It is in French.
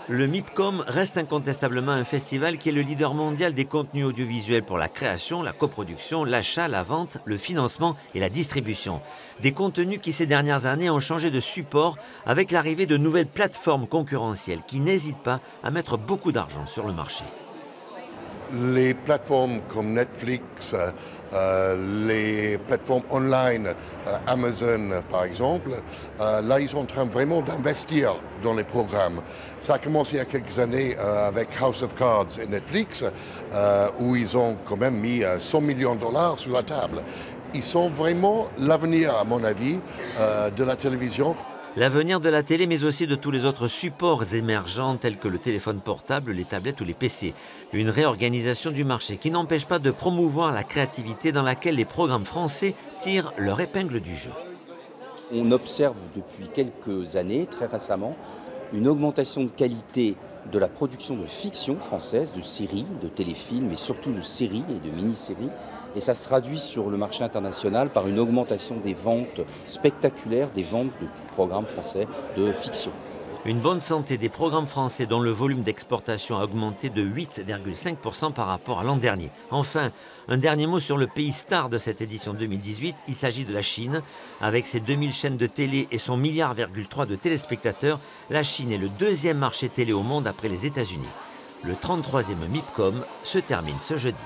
Le MIPCOM reste incontestablement un festival qui est le leader mondial des contenus audiovisuels pour la création, la coproduction, l'achat, la vente, le financement et la distribution. Des contenus qui ces dernières années ont changé de support avec l'arrivée de nouvelles plateformes concurrentielles qui n'hésitent pas à mettre beaucoup d'argent sur le marché. Les plateformes comme Netflix, les plateformes online, Amazon par exemple, là ils sont en train vraiment d'investir dans les programmes. Ça a commencé il y a quelques années avec House of Cards et Netflix, où ils ont quand même mis 100 millions de dollars sur la table. Ils sont vraiment l'avenir, à mon avis, de la télévision. L'avenir de la télé, mais aussi de tous les autres supports émergents tels que le téléphone portable, les tablettes ou les PC. Une réorganisation du marché qui n'empêche pas de promouvoir la créativité dans laquelle les programmes français tirent leur épingle du jeu. On observe depuis quelques années, très récemment, une augmentation de qualité de la production de fiction française, de séries, de téléfilms et surtout de séries et de mini-séries. Et ça se traduit sur le marché international par une augmentation des ventes spectaculaires, des ventes de programmes français de fiction. Une bonne santé des programmes français dont le volume d'exportation a augmenté de 8,5% par rapport à l'an dernier. Enfin, un dernier mot sur le pays star de cette édition 2018. Il s'agit de la Chine. Avec ses 2000 chaînes de télé et son 1,3 milliard de téléspectateurs, la Chine est le deuxième marché télé au monde après les États-Unis. Le 33e MIPCOM se termine ce jeudi.